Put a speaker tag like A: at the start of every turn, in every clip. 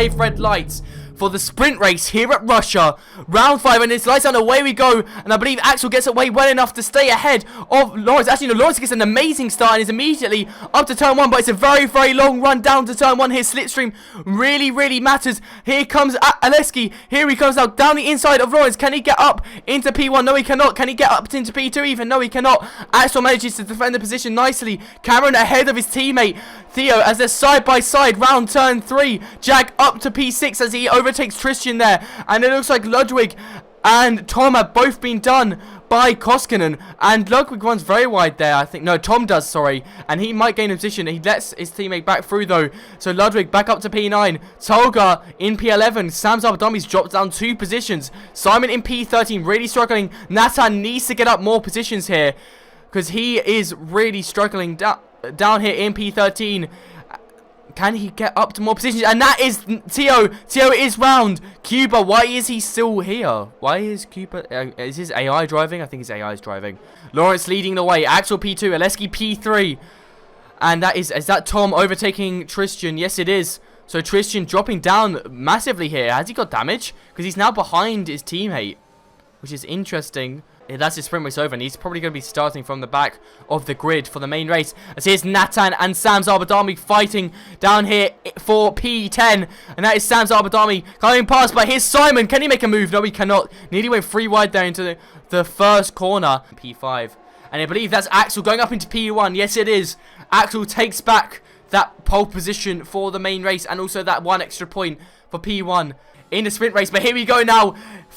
A: 5 red lights for the sprint race here at Russia. Round 5, and it's lights on, away we go. And I believe Axel gets away well enough to stay ahead of Lawrence. Actually, no, Lawrence gets an amazing start and is immediately up to turn 1, but it's a very, very long run down to turn 1 here. Slipstream really, really matters. Here comes Aleski. Here he comes now down the inside of Lawrence. Can he get up into P1? No, he cannot. Can he get up into P2 even? No, he cannot. Axel manages to defend the position nicely. Cameron ahead of his teammate Theo as they're side by side round turn 3. Jack up to P6 as he overtakes Tristan there, and it looks like Ludwig and Tom have both been done by Koskinen, and Ludwig runs very wide there, I think. No, Tom does, sorry, and he might gain a position. He lets his teammate back through though, so Ludwig back up to P9, Tolga in P11, Sam Zarbadomi's dropped down 2 positions, Simon in P13 really struggling. Nathan needs to get up more positions here because he is really struggling down here in P13. Can he get up to more positions? And that is Tio. Tio is round. Cuba, why is he still here? Why is Cuba... is his AI driving? I think his AI is driving. Lawrence leading the way. Axel P2. Aleski P3. And that is that Tom overtaking Tristan? Yes, it is. So Tristan dropping down massively here. Has he got damage? Because he's now behind his teammate, which is interesting. Yeah, that's his sprint race over, and he's probably going to be starting from the back of the grid for the main race. As here's Natan and Sam Zarbadami fighting down here for P10. And that is Sam Zarbadami coming past, but here's Simon. Can he make a move? No, he cannot. Nearly went 3 wide there into the first corner. P5. And I believe that's Axel going up into P1. Yes, it is. Axel takes back that pole position for the main race, and also that 1 extra point for P1 in the sprint race. But here we go now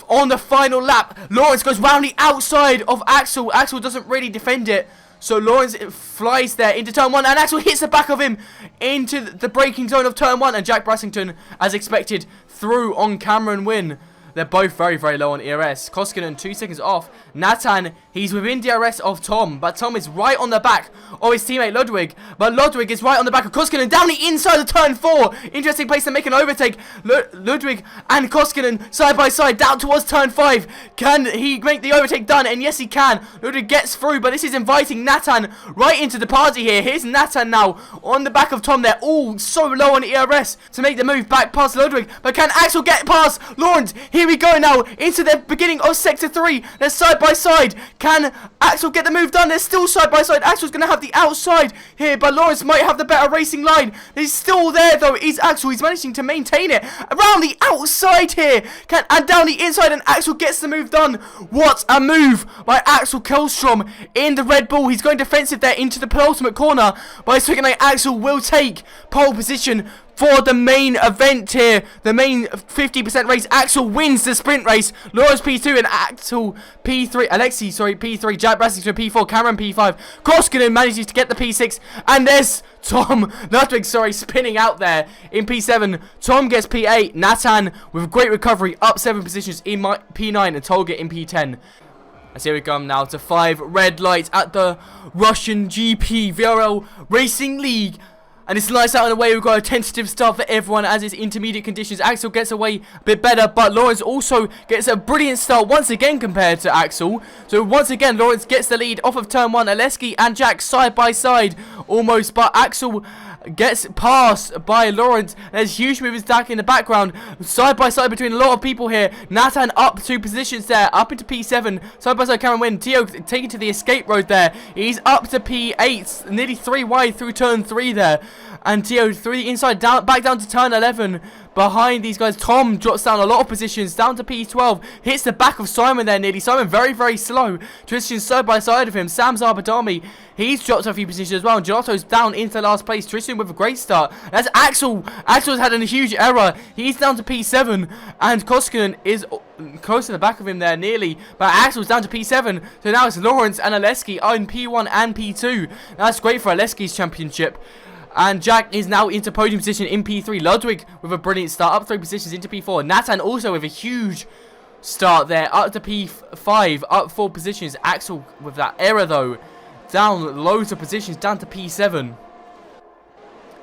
A: on the final lap. Lawrence goes round the outside of Axel. Axel doesn't really defend it, so Lawrence flies there into turn 1, and Axel hits the back of him into the braking zone of turn 1, and Jack Brassington, as expected, through on Cameron Wynn. They're both very, very low on ERS. Koskinen 2 seconds off. Nathan, he's within DRS of Tom, but Tom is right on the back of his teammate Ludwig. But Ludwig is right on the back of Koskinen down the inside of turn 4. Interesting place to make an overtake. Ludwig and Koskinen side by side down towards turn 5. Can he make the overtake done? And yes, he can. Ludwig gets through, but this is inviting Nathan right into the party here. Here's Nathan now on the back of Tom. They're all so low on ERS to make the move back past Ludwig. But can Axel get past Lawrence? Here we go now into the beginning of sector 3. They're side by side. Can Axel get the move done? They're still side by side. Axel's going to have the outside here, but Lawrence might have the better racing line. He's still there though. Is Axel? He's managing to maintain it around the outside here. And down the inside, and Axel gets the move done. What a move by Axel Kjellstrom in the Red Bull. He's going defensive there into the penultimate corner, but it's looking like Axel will take pole position for the main event here, the main 50% race. Axel wins the sprint race. Lawrence P2 and Axel P3. Alexi, sorry, P3. Jack Brassington P4. Cameron P5. Koskinen manages to get the P6. And there's Tom Ludwig, sorry, spinning out there in P7. Tom gets P8. Nathan with great recovery up 7 positions in P9, and Tolga in P10. As here we come now to 5 red lights at the Russian GP VRL Racing League. And it's lights out and away. We've got a tentative start for everyone as it's intermediate conditions. Axel gets away a bit better, but Lawrence also gets a brilliant start once again compared to Axel. So once again, Lawrence gets the lead off of turn 1. Aleski and Jack side by side almost, but Axel gets passed by Lawrence. There's huge movers back in the background, side by side between a lot of people here. Nathan up 2 positions there, up into P7, side by side Cameron Wynn. Tio taken to the escape road there. He's up to P8, nearly 3 wide through turn 3 there. And Tio 3 inside, down, back down to turn 11. Behind these guys, Tom drops down a lot of positions, down to P12. Hits the back of Simon there nearly. Simon very, very slow. Tristan side by side of him. Sam Zarbadami, he's dropped a few positions as well. And Giotto's down into last place. Tristan with a great start. That's Axel. Axel's had a huge error. He's down to P7. And Koskinen is close to the back of him there nearly. But Axel's down to P7. So now it's Lawrence and Aleski in P1 and P2. That's great for Aleski's championship. And Jack is now into podium position in P3. Ludwig with a brilliant start, up 3 positions into P4. Nathan also with a huge start there, up to P5, up 4 positions. Axel with that error though, down loads of positions, down to P7.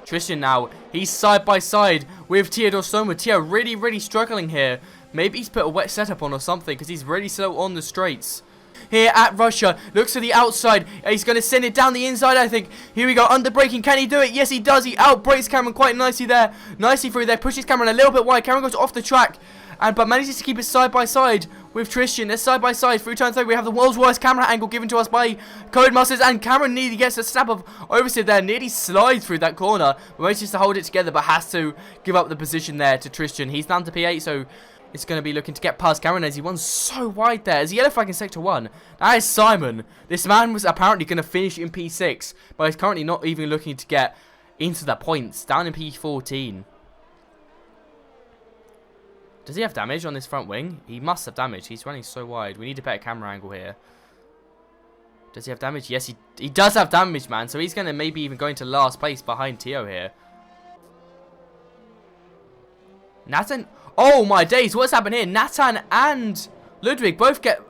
A: Tristan now, he's side by side with Theodore Stone. Tio really, really struggling here. Maybe he's put a wet setup on or something, because he's really slow on the straights. here at Russia. Looks to the outside. He's going to send it down the inside, I think. Here we go. Under braking. Can he do it? Yes, he does. He outbrakes Cameron quite nicely there. Nicely through there. Pushes Cameron a little bit wide. Cameron goes off the track. But manages to keep it side by side with Tristan. They're side by side through turn 3. We have the world's worst camera angle given to us by Codemasters. And Cameron nearly gets a snap of oversteer there. Nearly slides through that corner. But manages to hold it together. But has to give up the position there to Tristan. He's down to P8. So it's going to be looking to get past Cameron as he runs so wide there. As the yellow flag in Sector 1. That is Simon. This man was apparently going to finish in P6. But he's currently not even looking to get into the points. Down in P14. Does he have damage on this front wing? He must have damage. He's running so wide. We need a better camera angle here. Does he have damage? Yes, he does have damage, man. So he's going to maybe even go into last place behind Tio here. Nathan. Oh, my days. What's happened here? Nathan and Ludwig both get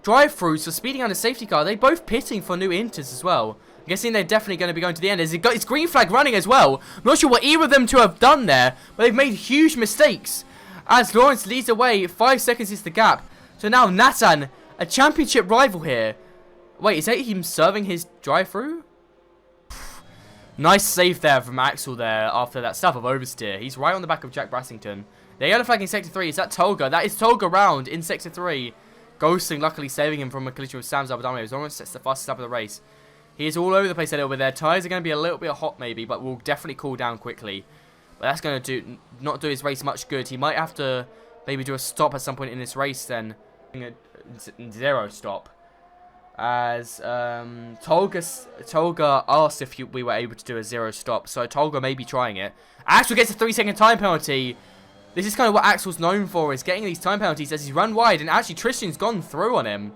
A: drive-throughs for speeding on a safety car. They both pitting for new inters as well. I'm guessing they're definitely going to be going to the end. It's green flag running as well. I'm not sure what either of them to have done there, but they've made huge mistakes. As Lawrence leads away, 5 seconds is the gap. So now Nathan, a championship rival here. Wait, is that him serving his drive-through? Nice save there from Axel there after that stuff of oversteer. He's right on the back of Jack Brassington. The yellow flag in Sector 3. Is that Tolga? That is Tolga round in Sector 3. Ghosting, luckily saving him from a collision with Sam Zabadame. It almost sets the fastest lap of the race. He is all over the place a little bit there. Tyres are going to be a little bit hot maybe, but will definitely cool down quickly. But that's going to not do his race much good. He might have to maybe do a stop at some point in this race then. A zero stop. As Tolga asked if we were able to do a zero stop. So Tolga may be trying it. Axel gets a 3-second time penalty. This is kind of what Axel's known for, is getting these time penalties as he's run wide. And actually Tristan's gone through on him.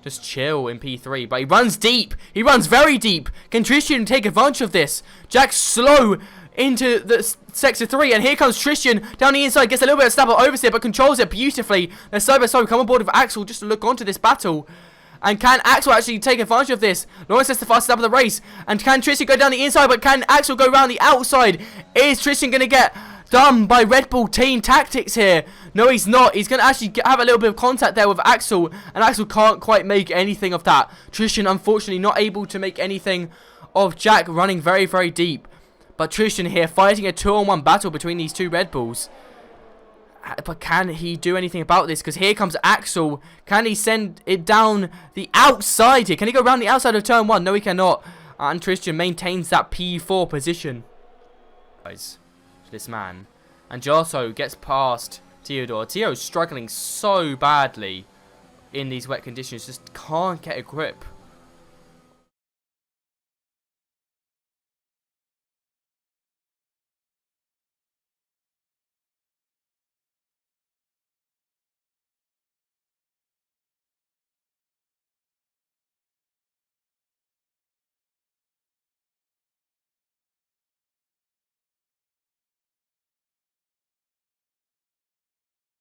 A: Just chill in P3, but he runs deep. He runs very deep. Can Tristan take advantage of this? Jack's slow into the Sector 3, and here comes Tristan down the inside. Gets a little bit of stab at oversteer, but controls it beautifully. They're side by side. We come on board with Axel just to look onto this battle. And can Axel actually take advantage of this? Lawrence has the fastest lap of the race. And can Tristan go down the inside, but can Axel go around the outside? Is Tristan going to get done by Red Bull team tactics here? No, he's not. He's going to actually have a little bit of contact there with Axel, and Axel can't quite make anything of that. Tristan, unfortunately, not able to make anything of Jack running very, very deep. But Tristan here fighting a 2-on-1 battle between these two Red Bulls. But can he do anything about this? Because here comes Axel. Can he send it down the outside here? Can he go around the outside of turn 1? No, he cannot. And Tristan maintains that P4 position. Guys, this man. And Giotto gets past Theodore. Theo's struggling so badly in these wet conditions. Just can't get a grip.